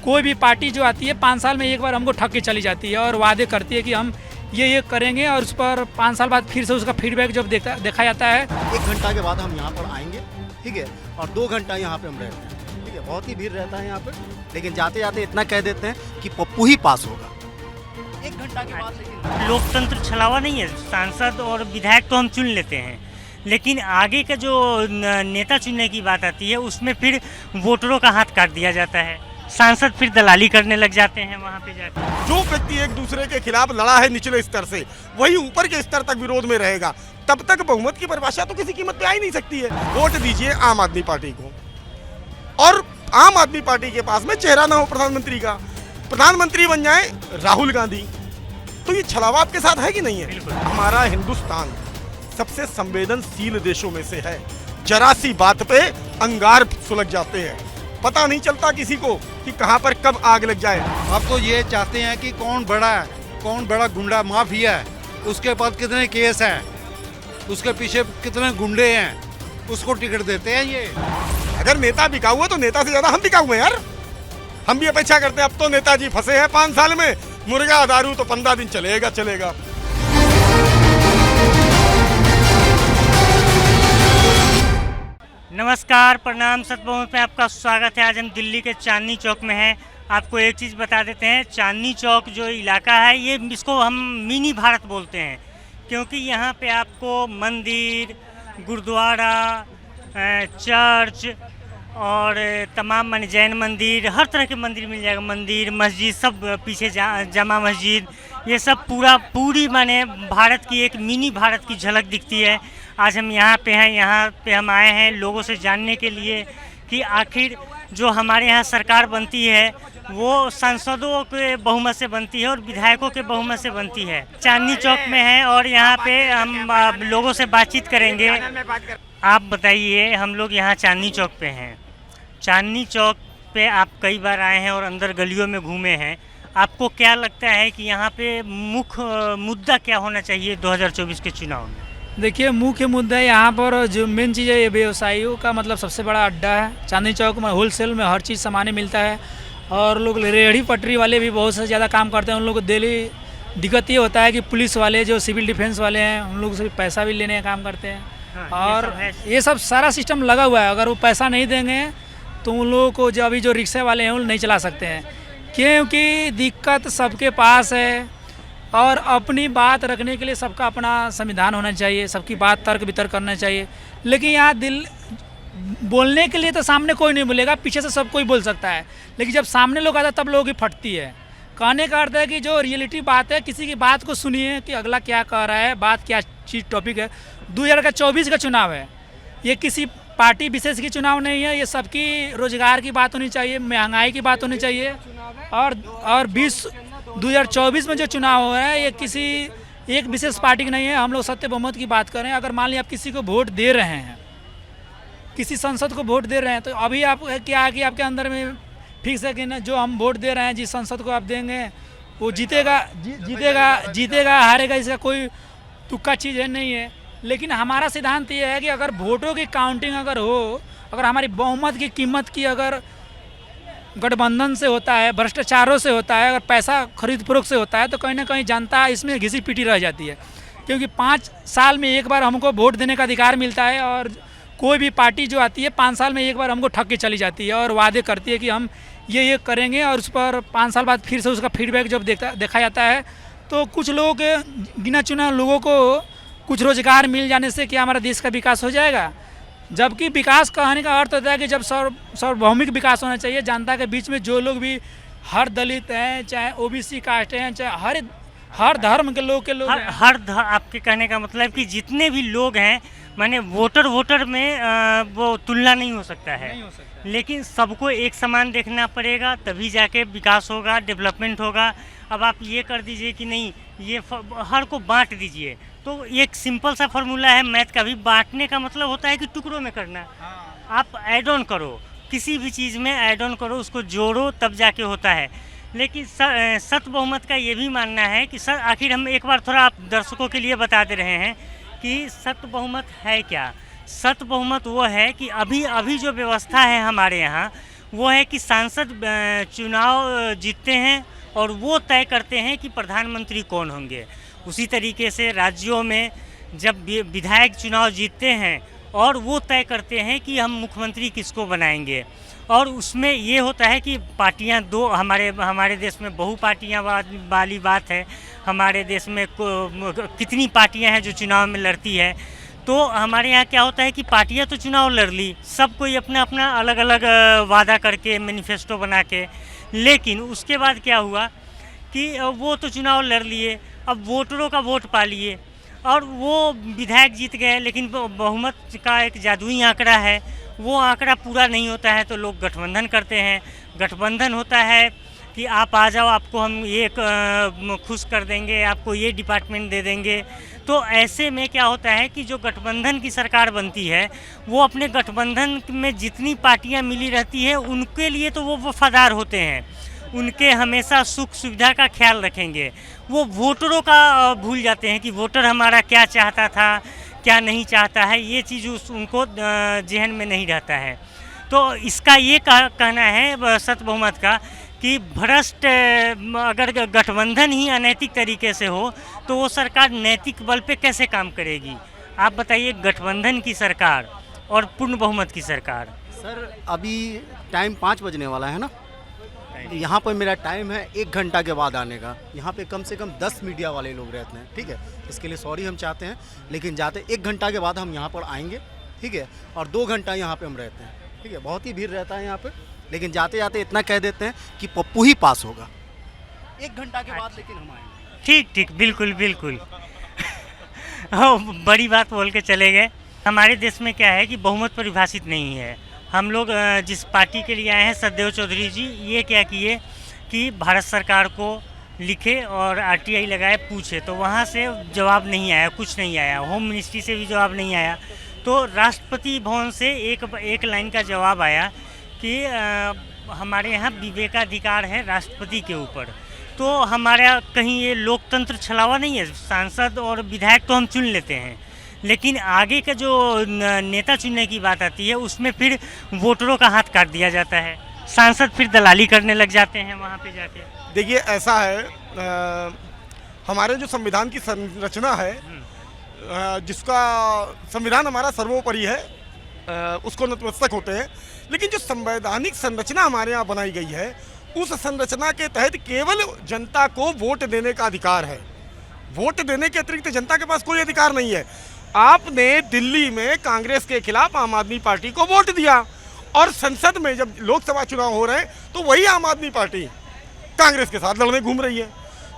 कोई भी पार्टी जो आती है 5 साल में एक बार हमको ठग के चली जाती है और वादे करती है कि हम ये करेंगे, और उस पर 5 साल बाद फिर से उसका फीडबैक जब देखा जाता है। 1 घंटा के बाद हम यहाँ पर आएंगे, ठीक है, और 2 घंटा यहाँ पे हम रहते हैं, ठीक है। बहुत ही भीड़ रहता है यहाँ पे, लेकिन जाते जाते इतना कह देते हैं कि पप्पू ही पास होगा। 1 घंटा के बाद लेकिन लोकतंत्र छलावा नहीं है। सांसद और विधायक तो हम चुन लेते हैं, लेकिन आगे का जो नेता चुनने की बात आती है उसमें फिर वोटरों का हाथ काट दिया जाता है। सांसद फिर दलाली करने लग जाते हैं वहाँ पे जाकर। जो व्यक्ति एक दूसरे के खिलाफ लड़ा है निचले स्तर से, वही ऊपर के स्तर तक विरोध में रहेगा। तब तक बहुमत की परिभाषा तो किसी कीमत पे आ ही नहीं सकती है। वोट दीजिए आम आदमी पार्टी को, और आम आदमी पार्टी के पास में चेहरा ना हो प्रधानमंत्री का, प्रधानमंत्री बन जाए राहुल गांधी, तो ये छलावा आपके साथ है कि नहीं है? हमारा हिंदुस्तान सबसे संवेदनशील देशों में से है। जरा सी बात पे अंगार सुलग जाते हैं, पता नहीं चलता किसी को कि कहां पर कब आग लग जाए। अब तो ये चाहते हैं कि कौन बड़ा है, कौन बड़ा गुंडा माफिया है, उसके पास कितने केस हैं, उसके पीछे कितने गुंडे हैं, उसको टिकट देते हैं। ये अगर नेता बिकाऊ है तो नेता से ज्यादा हम बिकाऊ हैं यार। हम भी अपेक्षा करते हैं, अब तो नेताजी फंसे हैं 5 साल में, मुर्गा दारू तो 15 दिन चलेगा। नमस्कार, प्रणाम, सतबहुमत में आपका स्वागत है। आज हम दिल्ली के चांदनी चौक में हैं। आपको एक चीज़ बता देते हैं, चांदनी चौक जो इलाका है ये, इसको हम मिनी भारत बोलते हैं, क्योंकि यहाँ पे आपको मंदिर, गुरुद्वारा, चर्च और तमाम माने जैन मंदिर, हर तरह के मंदिर मिल जाएगा। मंदिर, मस्जिद सब पीछे, जामा मस्जिद, ये सब पूरी माने भारत की एक मिनी भारत की झलक दिखती है। आज हम यहाँ पे हैं, यहाँ पे हम आए हैं लोगों से जानने के लिए कि आखिर जो हमारे यहाँ सरकार बनती है वो सांसदों के बहुमत से बनती है और विधायकों के बहुमत से बनती है। चांदनी चौक में है और यहाँ पे हम लोगों से बातचीत करेंगे। आप बताइए, हम लोग यहाँ चांदनी चौक पे हैं। चांदनी चौक पे आप कई बार आए हैं और अंदर गलियों में घूमे हैं। आपको क्या लगता है कि यहाँ पे मुख्य मुद्दा क्या होना चाहिए 2024 के चुनाव में? देखिए, मुख्य मुद्दा यहाँ पर जो मेन चीज़ है, ये व्यवसायियों का मतलब सबसे बड़ा अड्डा है। चांदनी चौक में होलसेल में हर चीज़ सामान मिलता है, और लोग रेहड़ी पटरी वाले भी बहुत से ज़्यादा काम करते हैं। उन लोग को डेली दिक्कत ये होता है कि पुलिस वाले जो सिविल डिफेंस वाले हैं, उन लोग से पैसा भी लेने का काम करते हैं। और ये सब सारा सिस्टम लगा हुआ है। अगर वो पैसा नहीं देंगे तो उन लोगों को जो अभी जो रिक्शे वाले हैं वो नहीं चला सकते हैं, क्योंकि दिक्कत सबके पास है। और अपनी बात रखने के लिए सबका अपना संविधान होना चाहिए, सबकी बात तर्क वितर्क करना चाहिए। लेकिन यहाँ बोलने के लिए तो सामने कोई नहीं बोलेगा, पीछे से सब कोई बोल सकता है, लेकिन जब सामने लोग आता है तब लोगों की फटती है। कहने का अर्थ है कि जो रियलिटी बात है, किसी की बात को सुनिए कि अगला क्या कह रहा है, बात क्या चीज़ टॉपिक है। 2024 का चुनाव है, ये किसी पार्टी विशेष की चुनाव नहीं है, ये सबकी रोजगार की बात होनी चाहिए, महंगाई की बात होनी चाहिए। और 2024 में जो चुनाव हो रहा है ये किसी एक विशेष पार्टी की नहीं है। हम लोग सत्य बहुमत की बात करें। अगर मान लीजिए आप किसी को वोट दे रहे हैं, किसी सांसद को वोट दे रहे हैं, तो अभी आप क्या है कि आपके अंदर में फिक्स है कि ना, जो हम वोट दे रहे हैं जिस सांसद को आप देंगे वो जीतेगा हारेगा, इसका कोई तुक्का चीज़ है नहीं है। लेकिन हमारा सिद्धांत ये है कि अगर वोटों की काउंटिंग अगर हो, अगर हमारी बहुमत की कीमत की अगर गठबंधन से होता है, भ्रष्टाचारों से होता है, अगर पैसा खरीद फरोख्त से होता है, तो कहीं ना कहीं जनता इसमें घिसी पीटी रह जाती है। क्योंकि 5 साल में एक बार हमको वोट देने का अधिकार मिलता है, और कोई भी पार्टी जो आती है 5 साल में एक बार हमको ठग के चली जाती है और वादे करती है कि हम ये करेंगे, और उस पर 5 साल बाद फिर से उसका फीडबैक जब देखा जाता है, तो कुछ लोगों के, गिना चुना लोगों को कुछ रोजगार मिल जाने से क्या हमारा देश का विकास हो जाएगा? जबकि विकास कहने का अर्थ होता है कि जब सार्वभौमिक विकास होना चाहिए। जनता के बीच में जो लोग भी, हर दलित हैं, चाहे ओबीसी कास्ट हैं, चाहे हर धर्म के लोग आपके कहने का मतलब कि जितने भी लोग हैं, माने वोटर में वो तुलना नहीं हो सकता है, लेकिन सबको एक समान देखना पड़ेगा, तभी जाके विकास होगा, डेवलपमेंट होगा। अब आप ये कर दीजिए कि नहीं, ये हर को बांट दीजिए, तो एक सिंपल सा फार्मूला है मैथ का भी। बांटने का मतलब होता है कि टुकड़ों में करना। आप ऐड ऑन करो, किसी भी चीज़ में ऐड ऑन करो, उसको जोड़ो, तब जाके होता है। लेकिन सत बहुमत का ये भी मानना है कि आखिर हम एक बार थोड़ा आप दर्शकों के लिए बता दे रहे हैं कि सत बहुमत है क्या। सत बहुमत वो है कि अभी जो व्यवस्था है हमारे यहाँ, वो है कि सांसद चुनाव जीतते हैं और वो तय करते हैं कि प्रधानमंत्री कौन होंगे। उसी तरीके से राज्यों में जब विधायक चुनाव जीतते हैं और वो तय करते हैं कि हम मुख्यमंत्री किसको बनाएंगे। और उसमें ये होता है कि पार्टियां दो, हमारे देश में बहुपार्टियां वाली बात है। हमारे देश में कितनी पार्टियां हैं जो चुनाव में लड़ती है। तो हमारे यहाँ क्या होता है कि पार्टियां तो चुनाव लड़ ली, सब कोई अपना अपना अलग अलग वादा करके मैनिफेस्टो बना के, लेकिन उसके बाद क्या हुआ कि वो तो चुनाव लड़ लिए, अब वोटरों का वोट पा लिए और वो विधायक जीत गए, लेकिन बहुमत का एक जादुई आंकड़ा है, वो आंकड़ा पूरा नहीं होता है तो लोग गठबंधन करते हैं। गठबंधन होता है कि आप आ जाओ, आपको हम ये खुश कर देंगे, आपको ये डिपार्टमेंट दे देंगे। तो ऐसे में क्या होता है कि जो गठबंधन की सरकार बनती है वो अपने गठबंधन में जितनी पार्टियां मिली रहती है उनके लिए तो वो वफादार होते हैं, उनके हमेशा सुख सुविधा का ख्याल रखेंगे। वो वोटरों का भूल जाते हैं कि वोटर हमारा क्या चाहता था, क्या नहीं चाहता है, ये चीज़ उनको जहन में नहीं रहता है। तो इसका ये कहना है सत बहुमत का कि भ्रष्ट अगर गठबंधन ही अनैतिक तरीके से हो तो वो सरकार नैतिक बल पे कैसे काम करेगी। आप बताइए, गठबंधन की सरकार और पूर्ण बहुमत की सरकार। सर अभी टाइम 5 बजने वाला है ना, यहाँ पर मेरा टाइम है 1 घंटा के बाद आने का। यहाँ पे कम से कम 10 मीडिया वाले लोग रहते हैं, ठीक है, इसके लिए सॉरी हम चाहते हैं, लेकिन जाते 1 घंटा के बाद हम यहाँ पर आएंगे, ठीक है, और 2 घंटा यहाँ पे हम रहते हैं, ठीक है, बहुत ही भीड़ रहता है यहाँ पे, लेकिन जाते जाते इतना कह देते हैं कि पप्पू ही पास होगा 1 घंटा के बाद, लेकिन हम आएंगे। ठीक ठीक, बिल्कुल बिल्कुल। बड़ी बात बोल के चले गए। हमारे देश में क्या है कि बहुमत परिभाषित नहीं है। हम लोग जिस पार्टी के लिए आए हैं, सतदेव चौधरी जी, ये क्या किए कि भारत सरकार को लिखे और आरटीआई लगाए, पूछे, तो वहाँ से जवाब नहीं आया, कुछ नहीं आया। होम मिनिस्ट्री से भी जवाब नहीं आया। तो राष्ट्रपति भवन से एक लाइन का जवाब आया कि हमारे यहाँ विवेकाधिकार है राष्ट्रपति के ऊपर। तो हमारा कहीं ये लोकतंत्र छलावा नहीं है। सांसद और विधायक तो हम चुन लेते हैं, लेकिन आगे का जो नेता चुनने की बात आती है उसमें फिर वोटरों का हाथ काट दिया जाता है। सांसद फिर दलाली करने लग जाते हैं वहाँ पे जाके। देखिए ऐसा है, हमारे जो संविधान की संरचना है, जिसका संविधान हमारा सर्वोपरि है, उसको नतमस्तक होते हैं, लेकिन जो संवैधानिक संरचना हमारे यहाँ बनाई गई है उस संरचना के तहत केवल जनता को वोट देने का अधिकार है। वोट देने के अतिरिक्त जनता के पास कोई अधिकार नहीं है। आपने दिल्ली में कांग्रेस के खिलाफ आम आदमी पार्टी को वोट दिया और संसद में जब लोकसभा चुनाव हो रहे हैं तो वही आम आदमी पार्टी कांग्रेस के साथ लड़ने घूम रही है।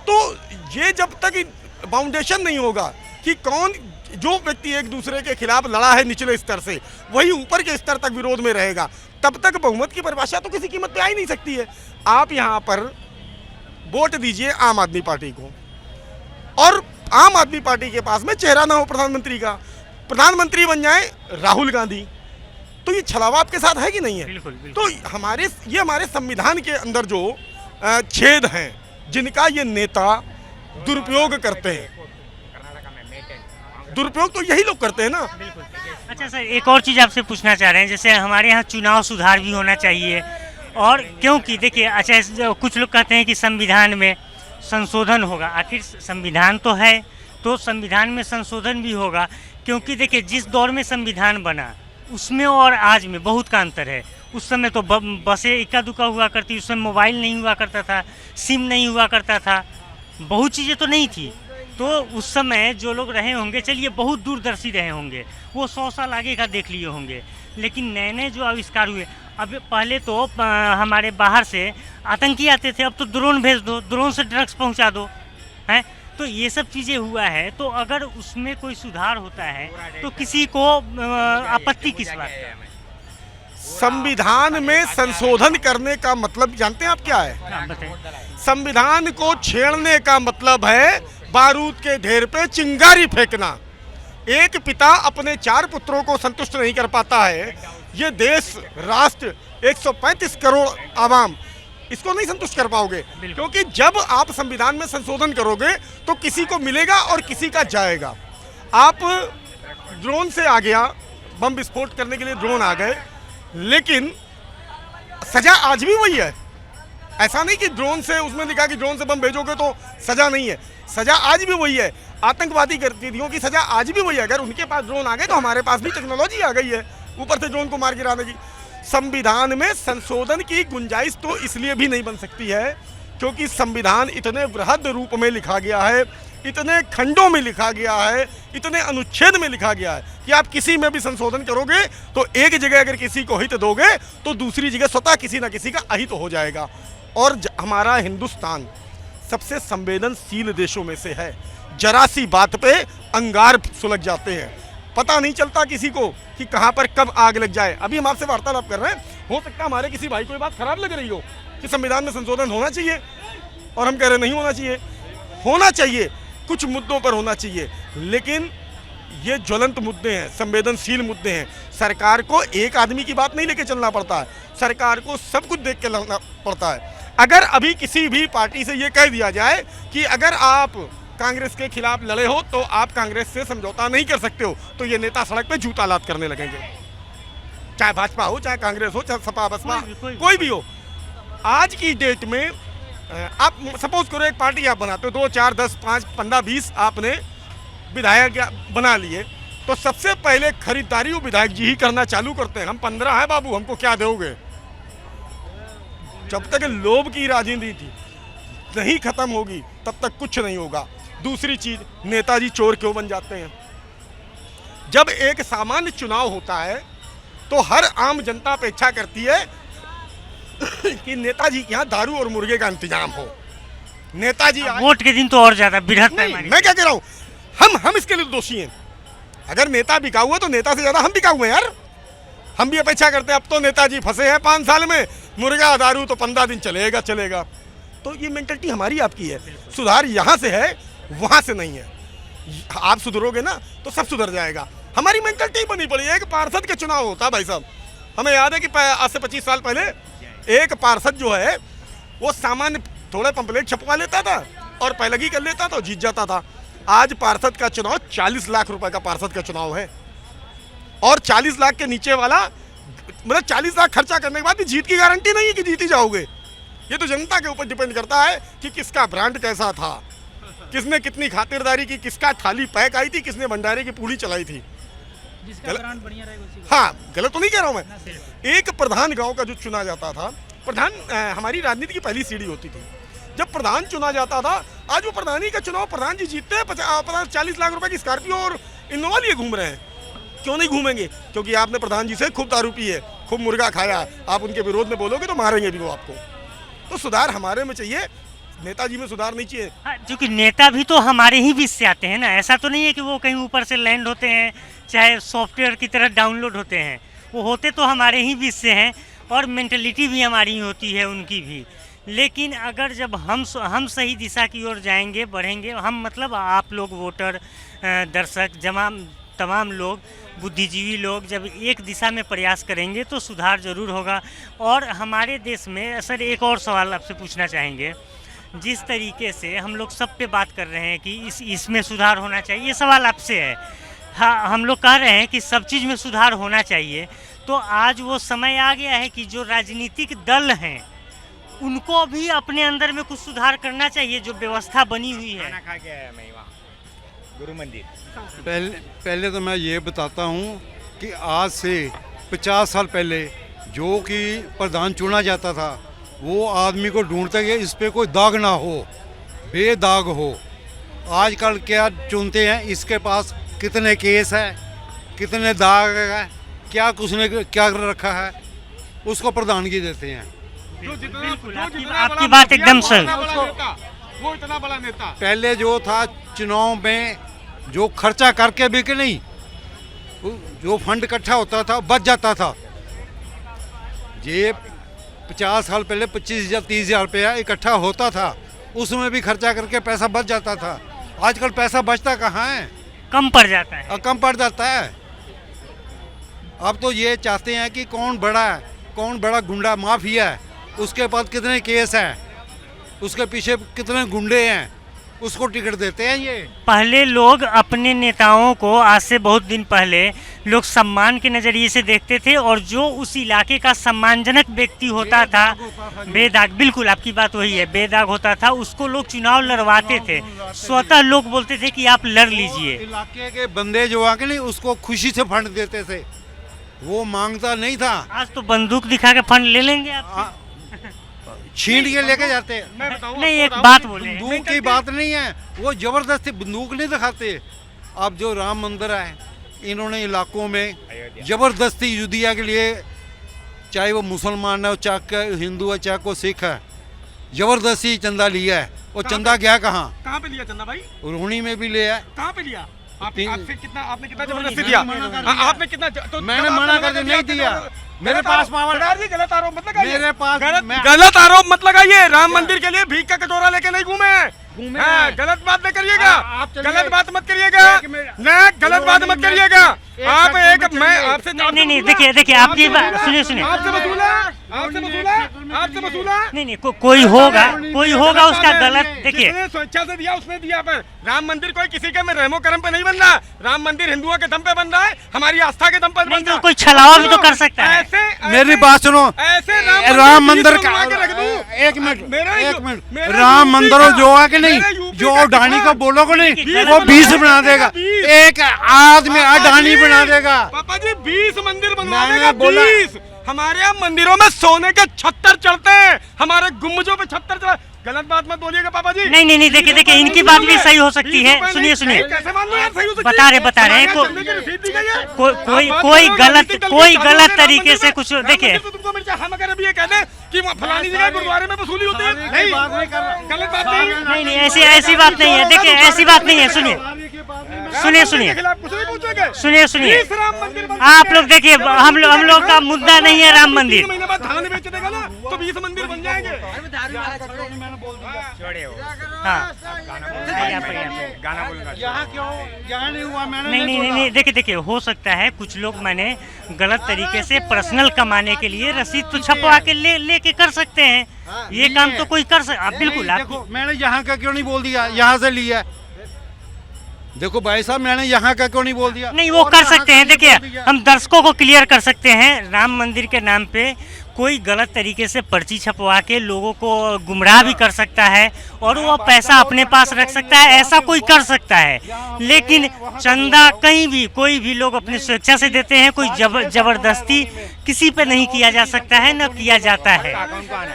तो ये जब तक फाउंडेशन नहीं होगा कि कौन, जो व्यक्ति एक दूसरे के खिलाफ लड़ा है निचले स्तर से, वही ऊपर के स्तर तक विरोध में रहेगा, तब तक बहुमत की परिभाषा तो किसी कीमत पे आ ही नहीं सकती है। आप यहाँ पर वोट दीजिए आम आदमी पार्टी को और आम आदमी पार्टी के पास में चेहरा ना हो प्रधानमंत्री का, प्रधानमंत्री बन जाए राहुल गांधी, तो ये छलावा आपके साथ है कि नहीं है? बिल्कुल, बिल्कुल। तो हमारे संविधान के अंदर जो छेद हैं जिनका ये नेता दुरुपयोग करते हैं, दुरुपयोग तो यही लोग करते हैं ना। बिल्कुल। अच्छा सर, एक और चीज़ आपसे पूछना चाह रहे हैं, जैसे हमारे यहाँ चुनाव सुधार भी होना चाहिए, और क्योंकि देखिए, अच्छा कुछ लोग कहते हैं कि संविधान में संशोधन होगा। आखिर संविधान तो है, तो संविधान में संशोधन भी होगा, क्योंकि देखिए जिस दौर में संविधान बना उसमें और आज में बहुत का अंतर है। उस समय तो बसें इक्का दुक्का हुआ करती, उस समय मोबाइल नहीं हुआ करता था, सिम नहीं हुआ करता था, बहुत चीज़ें तो नहीं थी। तो उस समय जो लोग रहे होंगे, चलिए बहुत दूरदर्शी रहे होंगे, वो 100 साल आगे का देख लिए होंगे, लेकिन नए नए जो आविष्कार हुए, अब पहले तो हमारे बाहर से आतंकी आते थे, अब तो ड्रोन भेज दो, ड्रोन से ड्रग्स पहुंचा दो, हैं। तो ये सब चीज़ें हुआ है, तो अगर उसमें कोई सुधार होता है तो किसी को आपत्ति किस बात का? संविधान में संशोधन करने का मतलब जानते हैं आप क्या है? हाँ, बताएं। संविधान को छेड़ने का मतलब है बारूद के ढेर पे चिंगारी फेंकना। एक पिता अपने 4 पुत्रों को संतुष्ट नहीं कर पाता है, ये देश, राष्ट्र, 135 करोड़ आवाम, इसको नहीं संतुष्ट कर पाओगे, क्योंकि जब आप संविधान में संशोधन करोगे तो किसी को मिलेगा और किसी का जाएगा। आप ड्रोन से आ गया, बम विस्फोट करने के लिए ड्रोन आ गए, लेकिन सजा आज भी वही है। ऐसा नहीं कि ड्रोन से, उसमें लिखा कि ड्रोन से बम भेजोगे तो सजा नहीं है, सजा आज भी वही है। आतंकवादी गतिविधियों की सजा आज भी वही है। अगर उनके पास ड्रोन आ गए तो हमारे पास भी टेक्नोलॉजी आ गई है ऊपर से ड्रोन को मार गिराने की। संविधान में संशोधन की गुंजाइश तो इसलिए भी नहीं बन सकती है क्योंकि संविधान इतने बृहद रूप में लिखा गया है, इतने खंडों में लिखा गया है, इतने अनुच्छेद में लिखा गया है कि आप किसी में भी संशोधन करोगे तो एक जगह अगर किसी को हित दोगे तो दूसरी जगह स्वतः किसी ना किसी का अहित हो जाएगा। और हमारा हिंदुस्तान सबसे संवेदनशील देशों में से है। जरा सी बात पे अंगार सुलग जाते हैं, पता नहीं चलता किसी को कि कहाँ पर कब आग लग जाए। अभी हम आपसे वार्तालाप कर रहे हैं, हो सकता है हमारे किसी भाई को ये बात खराब लग रही हो कि संविधान में संशोधन होना चाहिए, और हम कह रहे नहीं होना चाहिए। होना चाहिए, कुछ मुद्दों पर होना चाहिए, लेकिन ये ज्वलंत मुद्दे हैं, संवेदनशील मुद्दे हैं। सरकार को एक आदमी की बात नहीं लेके चलना पड़ता है, सरकार को सब कुछ देख के चलना पड़ता है। अगर अभी किसी भी पार्टी से ये कह दिया जाए कि अगर आप कांग्रेस के खिलाफ लड़े हो तो आप कांग्रेस से समझौता नहीं कर सकते हो, तो ये नेता सड़क पे जूता लात करने लगेंगे, चाहे भाजपा हो, चाहे कांग्रेस हो, चाहे सपा बसपा, कोई भी हो। आज की डेट में आप सपोज करो एक पार्टी आप बनाते हो, 2, 4, 10, 5, 15, 20 आपने विधायक बना लिए, तो सबसे पहले खरीदारी वो विधायक जी ही करना चालू करते हैं। हम 15 है बाबू, हमको क्या दोगे? जब तक लोभ की राजनीति नहीं खत्म होगी तब तक कुछ नहीं होगा। दूसरी चीज, नेताजी चोर क्यों बन जाते हैं? जब एक सामान्य चुनाव होता है तो हर आम जनता अपेक्षा करती है कि नेताजी के यहाँ दारू और मुर्गे का इंतजाम हो। नेताजी वोट के दिन तो और ज्यादा बिरहत नहीं, मैं क्या कह रहा हूँ, हम इसके लिए दोषी हैं। अगर नेता बिका हुआ तो नेता से ज्यादा हम बिका हुए हैं यार। हम भी अपेक्षा करते हैं, अब तो नेताजी फंसे हैं 5 साल में, मुर्गा दारू तो 15 दिन चलेगा। तो ये मेंटलिटी हमारी आपकी है। सुधार यहाँ से है, वहाँ से नहीं है। आप सुधरोगे ना तो सब सुधर जाएगा। हमारी मेंटलिटी बनी पड़ी है। एक पार्षद का चुनाव होता है भाई साहब, हमें याद है कि आज से 25 साल पहले एक पार्षद जो है वो सामान्य थोड़े पंपलेट छपवा लेता था और पैलगी कर लेता था, जीत जाता था। आज पार्षद का चुनाव 40 लाख रुपए का पार्षद का चुनाव है, और 40 लाख के नीचे वाला, मतलब 40 लाख खर्चा करने के बाद भी जीत की गारंटी नहीं है कि जीत ही जाओगे। ये तो जनता के ऊपर डिपेंड करता है कि किसका ब्रांड कैसा था, किसने कितनी खातिरदारी की, किसका थाली पैक आई थी, किसने भंडारे की पूड़ी चलाई थी। जिसका ब्रांड बढ़िया रहेगा उसी को। हाँ, गलत तो नहीं कह रहा हूँ मैं। एक प्रधान गांव का जो चुना जाता था, प्रधान हमारी राजनीति की पहली सीढ़ी होती थी। जब प्रधान चुना जाता था, आज वो प्रधानी का चुनाव प्रधान जी जीतते हैं, 40 लाख रुपए की स्कॉर्पियो और इनोवा लिए घूम रहे हैं। क्यों नहीं घूमेंगे? क्योंकि आपने प्रधान जी से खूब दारू पी है, खूब मुर्गा खाया। आप उनके विरोध में बोलोगे तो मारेंगे भी वो आपको। तो सुधार हमारे में चाहिए, नेताजी में सुधार नहीं चाहिए। क्योंकि नेता भी तो हमारे ही बीच से आते हैं ना, ऐसा तो नहीं है कि वो कहीं ऊपर से लैंड होते हैं, चाहे सॉफ्टवेयर की तरह डाउनलोड होते हैं। वो होते तो हमारे ही बीच से हैं, और मेंटलिटी भी हमारी ही होती है, उनकी भी। लेकिन अगर जब हम सही दिशा की ओर जाएंगे, बढ़ेंगे, हम मतलब आप लोग वोटर, दर्शक, तमाम लोग, बुद्धिजीवी लोग जब एक दिशा में प्रयास करेंगे तो सुधार जरूर होगा। और हमारे देश में सर एक और सवाल आपसे पूछना चाहेंगे, जिस तरीके से हम लोग सब पे बात कर रहे हैं कि इसमें सुधार होना चाहिए, ये सवाल आपसे है। हाँ, हम लोग कह रहे हैं कि सब चीज़ में सुधार होना चाहिए, तो आज वो समय आ गया है कि जो राजनीतिक दल हैं उनको भी अपने अंदर में कुछ सुधार करना चाहिए। जो व्यवस्था बनी हुई है, खाना खा के आया मैं वहाँ गुरु मंदिर। पहले तो मैं ये बताता हूँ कि आज से 50 साल पहले जो कि प्रधान चुना जाता था, वो आदमी को ढूंढते कि इस पे कोई दाग ना हो, बेदाग हो। आजकल क्या चुनते हैं, इसके पास कितने केस है, कितने दाग है, क्या उसने क्या रखा है, उसको प्रधानगी देते हैं। बिल्कुल आपकी बात एकदम सही। वो इतना बड़ा नेता पहले जो था चुनाव में जो खर्चा करके भी कि नहीं, जो फंड इकट्ठा होता था बच जाता था। ये 50 साल पहले 25,000 30,000 रुपया इकट्ठा होता था, उसमें भी खर्चा करके पैसा बच जाता था। आजकल पैसा बचता कहाँ है, कम पड़ जाता है। कम पड़ जाता है। अब तो ये चाहते हैं कि कौन बड़ा गुंडा माफिया है, उसके पास कितने केस हैं, उसके पीछे कितने गुंडे हैं, उसको टिकट देते हैं ये। पहले लोग अपने नेताओं को, आज से बहुत दिन पहले लोग सम्मान के नज़रिए से देखते थे, और जो उस इलाके का सम्मानजनक व्यक्ति होता था, बेदाग, बिल्कुल आपकी बात वही है, बेदाग होता था, उसको लोग चुनाव लड़वाते थे। स्वतः लोग बोलते थे कि आप लड़ लीजिए। इलाके के बंदे जो आके नहीं उसको खुशी से फंड देते थे, वो मांगता नहीं था। आज तो बंदूक दिखा के फंड ले लेंगे आप। छीन के लेके जाते हैं। नहीं, एक बात बोले, बंदूक की बात नहीं है, वो जबरदस्ती बंदूक नहीं दिखाते। अब जो राम मंदिर है, इन्होंने इलाकों में जबरदस्ती युद्धिया के लिए, चाहे वो मुसलमान है, चाहे हिंदू है, चाहे को सिख है, जबरदस्ती चंदा लिया है। वो चंदा गया कहाँ कहाँ पे लिया चंदा भाई? रोहिणी में भी लिया है। कहाँ पे लिया? आपने कितना जबरदस्ती दिया? आपने कितना? मैंने मना कर दिया, नहीं दिया। मेरे पास पावर, गलत आरोप मत लगाइए। मेरे पास गलत आरोप मत लगाइए। राम मंदिर के लिए भीख का कटोरा लेके नहीं घूमे हैं। गलत बात न करिएगा, गलत बात मत करिएगा, न गलत बात मत करिएगा। आप एक, मैं आपसे नहीं, देखिए आपकी बात सुनिए। आपसे वसूला नहीं, कोई होगा उसका गलत। देखिए, स्वेच्छा से दिया उसने दिया। पर राम मंदिर कोई किसी के में रहमो करम पे नहीं बन रहा। राम मंदिर हिंदुओं के दम पे बन रहा है, हमारी आस्था के दम पर बन रहा है। कोई छलावा भी तो कर सकता है। मेरी बात सुनो, ऐसे राम मंदिर का एक मिनट राम मंदिर जो है कि नहीं, जो अडानी को बोलोगे नहीं, वो 20 बना देगा। एक आदमी अडानी बना देगा। पापा जी 20 मंदिर बनवा मैंने देगा। बोला, 20 हमारे यहाँ मंदिरों में सोने के 76 चढ़ते हैं, हमारे गुम्बजों पे 76 चढ़ते। गलत बात मत बोलिएगा पापा जी। नहीं, देखिए इनकी बात भी सही हो सकती है। सुनिए, कैसे मान लो यार, सही हो सकती है? बता रहे हैं कोई गलत तरीके से कुछ। देखिए, तुमको मिर्चा, हम अगर अभी ये कह दें कि फलानी जगह गुरुद्वारे में वसूली होती है, नहीं, गलत बात नहीं, ऐसी बात नहीं है। देखिए, ऐसी बात नहीं है। सुनिए, आप लोग देखिए, हम लोग का मुद्दा नहीं है राम मंदिर। महीने बाद धान बेच देगा ना तो 20 मंदिर बन जाएंगे। हाँ, गाना बोलूंगा। यहाँ क्यों, यहाँ नहीं हुआ, मैंने नहीं, देखिए, हो सकता है कुछ लोग मैंने गलत तरीके से पर्सनल कमाने के लिए रसीद तो छपवा के लेके कर सकते हैं। ये काम तो कोई कर सकता। बिल्कुल, देखो, मैंने यहाँ का क्यों नहीं बोल दिया, यहाँ से लिया। देखो भाई साहब, मैंने यहाँ का क्यों नहीं बोल दिया? नहीं, वो कर सकते हैं। देखिए, हम दर्शकों को क्लियर कर सकते हैं, राम मंदिर के नाम पे कोई गलत तरीके से पर्ची छपवा के लोगों को गुमराह भी कर सकता है, और वो पैसा अपने पास रख सकता है, ऐसा कोई कर सकता है। लेकिन चंदा कहीं भी कोई भी लोग अपनी स्वेच्छा से देते हैं, कोई जबरदस्ती किसी पे नहीं किया जा सकता है, न किया जाता है।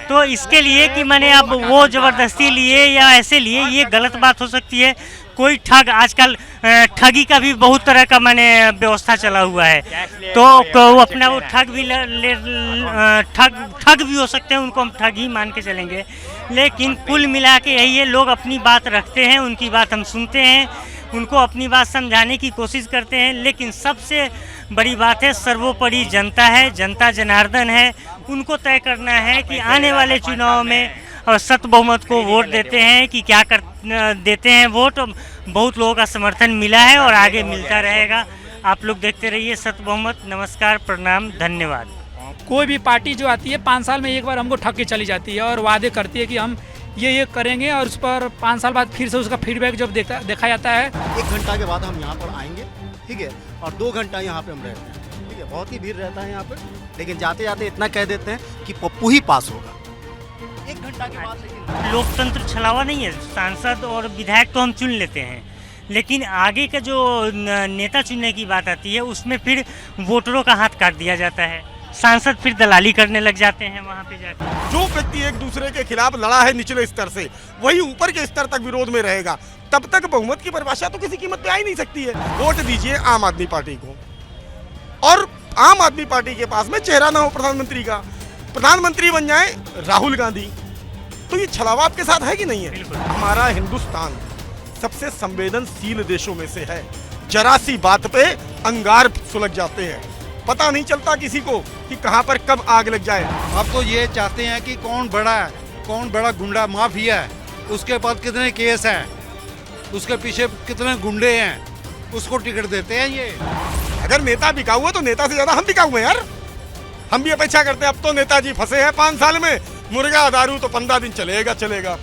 तो इसके लिए कि मैंने अब वो जबरदस्ती लिए या ऐसे लिए, ये गलत बात हो सकती है। कोई ठग, आजकल ठगी का भी बहुत तरह का मैंने व्यवस्था चला हुआ है, तो वो अपना वो ठग भी हो सकते हैं, उनको हम ठग ही मान के चलेंगे। लेकिन कुल मिला के यही है, लोग अपनी बात रखते हैं, उनकी बात हम सुनते हैं, उनको अपनी बात समझाने की कोशिश करते हैं। लेकिन सबसे बड़ी बात है, सर्वोपरि जनता है, जनता जनार्दन है, उनको तय करना है कि आने वाले चुनाव में और सत बहुमत को वोट देते हैं कि क्या देते हैं वोट। बहुत लोगों का समर्थन मिला है और आगे मिलता रहेगा। आप लोग देखते रहिए सत बहुमत। नमस्कार, प्रणाम, धन्यवाद। कोई भी पार्टी जो आती है 5 साल में एक बार हमको ठग के चली जाती है और वादे करती है कि हम ये करेंगे, और उस पर 5 साल बाद फिर से उसका फीडबैक जब देखा जाता है। 1 घंटा के बाद हम यहाँ पर आएंगे, ठीक है, और 2 घंटा यहाँ पे हम रहते हैं, ठीक है। बहुत ही भीड़ रहता है यहाँ पे, लेकिन जाते जाते इतना कह देते हैं कि पप्पू ही पास होगा। 1 घंटा के बाद लेकिन लोकतंत्र छलावा नहीं है। सांसद और विधायक तो हम चुन लेते हैं, लेकिन आगे का जो नेता चुनने की बात आती है, उसमें फिर वोटरों का हाथ काट दिया जाता है। सांसद फिर दलाली करने लग जाते हैं वहाँ पे जाकर। जो व्यक्ति एक दूसरे के खिलाफ लड़ा है निचले स्तर से, वही ऊपर के स्तर तक विरोध में रहेगा। तब तक बहुमत की परिभाषा तो किसी कीमत पे आ ही नहीं सकती है। वोट दीजिए आम आदमी पार्टी को, और आम आदमी पार्टी के पास में चेहरा ना हो प्रधानमंत्री का, प्रधानमंत्री बन जाए राहुल गांधी, तो ये छलावा आपके साथ है कि नहीं है? हमारा हिंदुस्तान सबसे संवेदनशील देशों में से है। जरा सी बात पे अंगार सुलग जाते हैं, पता नहीं चलता किसी को कि कहां पर कब आग लग जाए। अब तो ये चाहते हैं कि कौन बड़ा गुंडा माफिया है, उसके पास कितने केस हैं, उसके पीछे कितने गुंडे हैं, उसको टिकट देते हैं ये। अगर नेता बिकाऊ है तो नेता से ज्यादा हम बिकाऊ हैं यार। हम भी अपेक्षा करते हैं, अब तो नेताजी फंसे हैं 5 साल में, मुर्गा दारू तो 15 दिन चलेगा।